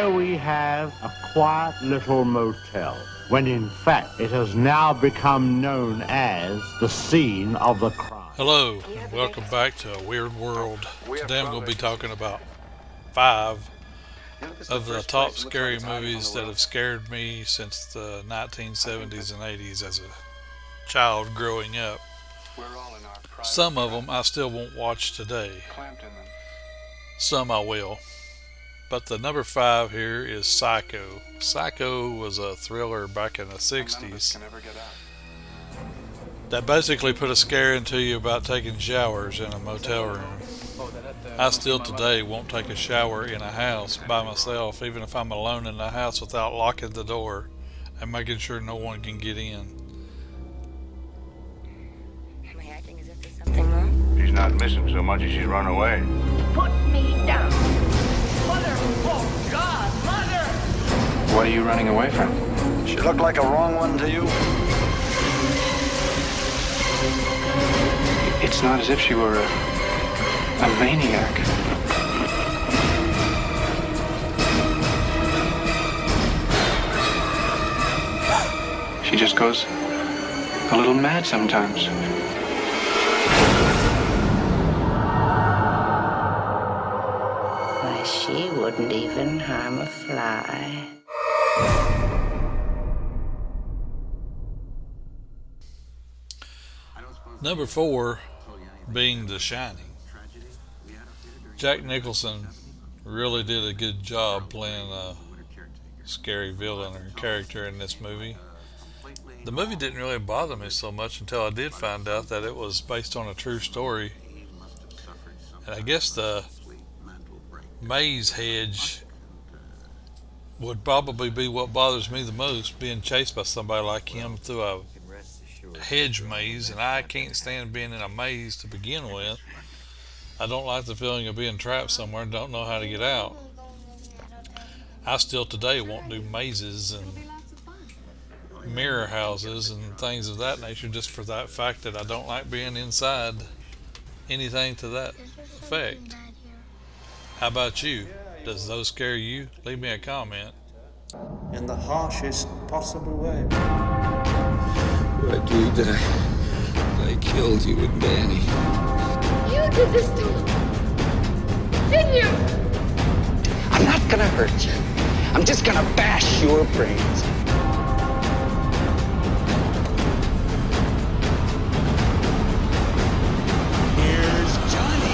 here we have a quiet little motel, when in fact it has now become known as the scene of the crime. Hello, and welcome back to A Weird World. Today I'm going to be talking about 5 of the top scary movies that have scared me since the 1970s and 80s as a child growing up. Some of them I still won't watch today. Some I will. But the number 5 here is Psycho. Psycho was a thriller back in the 60s that basically put a scare into you about taking showers in a motel room. I still today won't take a shower in a house by myself, even if I'm alone in the house, without locking the door and making sure no one can get in. Am I acting as if there's something wrong? She's not missing so much as she's run away. Put me down. Mother! Oh, God! Mother! What are you running away from? She looked like a wrong one to you? It's not as if she were a maniac. She just goes a little mad sometimes. Why, she wouldn't even harm a fly. Number 4 being The Shining. Jack Nicholson really did a good job playing a scary villain or character in this movie. The movie didn't really bother me so much until I did find out that it was based on a true story. And I guess the maze hedge would probably be what bothers me the most, being chased by somebody like him through a hedge maze, and I can't stand being in a maze to begin with. I don't like the feeling of being trapped somewhere and don't know how to get out. I still today won't do mazes and mirror houses and things of that nature, just for that fact that I don't like being inside anything to that effect. How about you? Does those scare you? Leave me a comment. In the harshest possible way. I believe that I killed you and Danny. You did this to him! Didn't you? I'm not gonna hurt you. I'm just gonna bash your brains. Here's Johnny.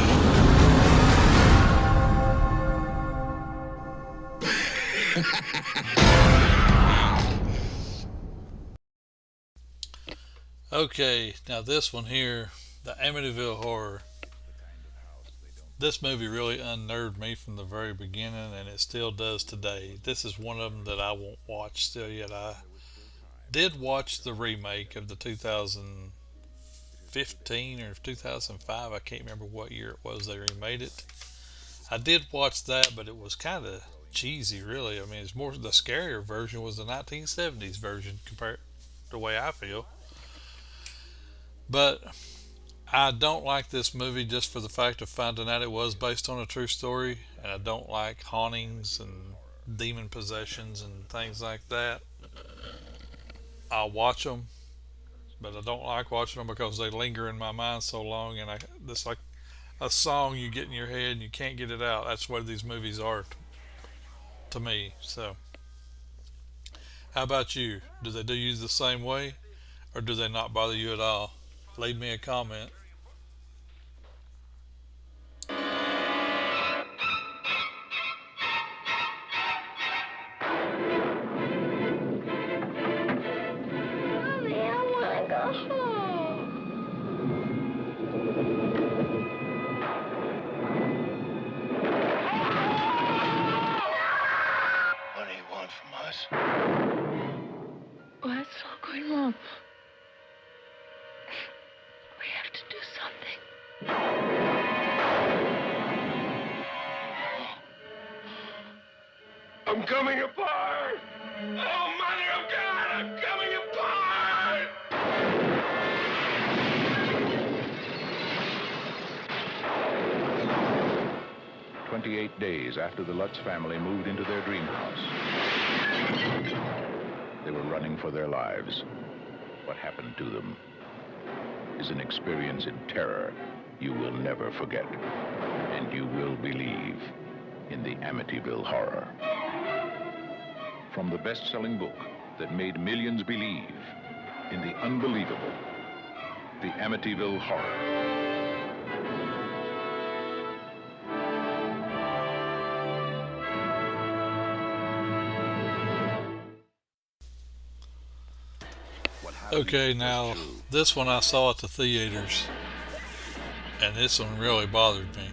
Okay, now this one here, the Amityville Horror. This movie really unnerved me from the very beginning, and it still does today. This is one of them that I won't watch still yet. I did watch the remake of the 2015 or 2005. I can't remember what year it was they remade it. I did watch that, but it was kind of cheesy, really. I mean, it's more, the scarier version was the 1970s version compared to the way I feel. But I don't like this movie just for the fact of finding out it was based on a true story, and I don't like hauntings and demon possessions and things like that. I'll watch them, but I don't like watching them because they linger in my mind so long, and it's like a song you get in your head and you can't get it out. That's what these movies are to me. So, how about you? Do they do you the same way, or do they not bother you at all? Leave me a comment. Mommy, I want to go home. What do you want from us? What's all going wrong? We have to do something. I'm coming apart! Oh, Mother of God, I'm coming apart! 28 days after the Lutz family moved into their dream house. They were running for their lives. What happened to them is an experience in terror you will never forget, and you will believe in the Amityville Horror. From the best-selling book that made millions believe in the unbelievable, the Amityville Horror. Okay, now this one I saw at the theaters, and this one really bothered me.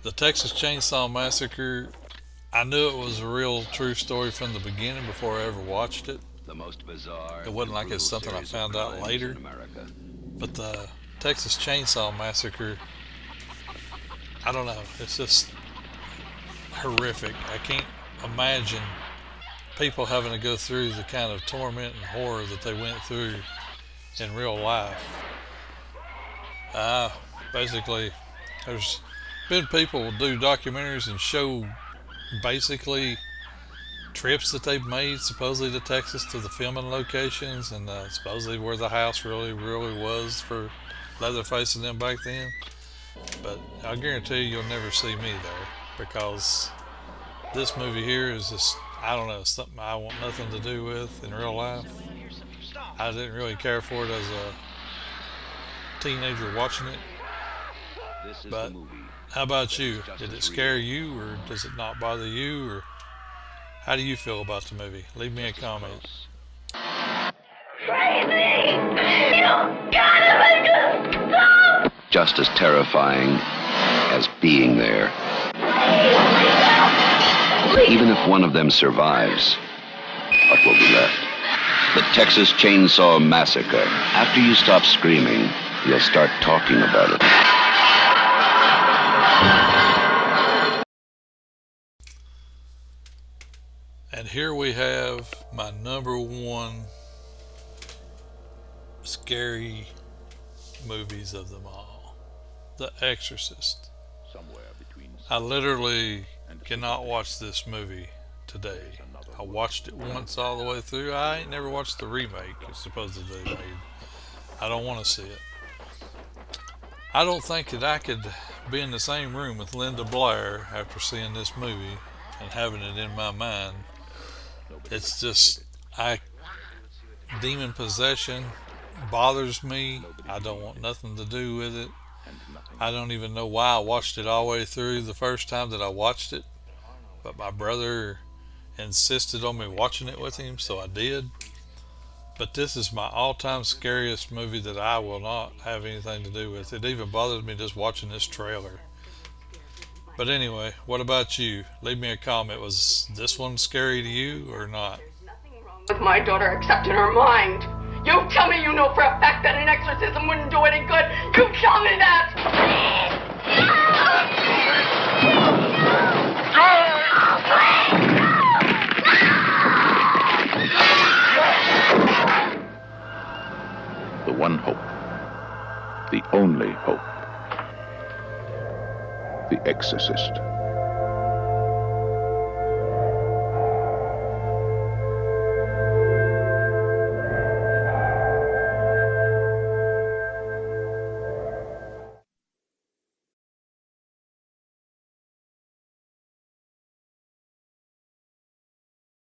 The Texas Chainsaw Massacre, I knew it was a real true story from the beginning before I ever watched it. It wasn't like it's something I found out later. But the Texas Chainsaw Massacre, I don't know, it's just horrific. I can't imagine people having to go through the kind of torment and horror that they went through in real life. Basically, there's been people who do documentaries and show basically trips that they've made supposedly to Texas to the filming locations, and supposedly where the house really was for Leatherface and them back then. But I guarantee you'll never see me there, because this movie here is just, I don't know, something I want nothing to do with in real life. I didn't really care for it as a teenager watching it. But how about you? Did it scare you, or does it not bother you, or how do you feel about the movie? Leave me a comment. Crazy! You gotta make us stop! Just as terrifying as being there. Even if one of them survives, what will be left? The Texas Chainsaw Massacre. After you stop screaming, you'll start talking about it. And here we have my number one scary movies of them all, The Exorcist. I literally cannot watch this movie today. I watched it once all the way through. I ain't never watched the remake it's supposedly made. I don't want to see it. I don't think that I could be in the same room with Linda Blair after seeing this movie and having it in my mind. It's just, demon possession bothers me. I don't want nothing to do with it. I don't even know why I watched it all the way through the first time that I watched it, but my brother insisted on me watching it with him, so I did. But this is my all-time scariest movie that I will not have anything to do with. It even bothered me just watching this trailer. But anyway, what about you? Leave me a comment. Was this one scary to you or not? With my daughter except in her mind. You tell me you know for a fact that an exorcism wouldn't do any good. You tell me that! The one hope, the only hope, The Exorcist.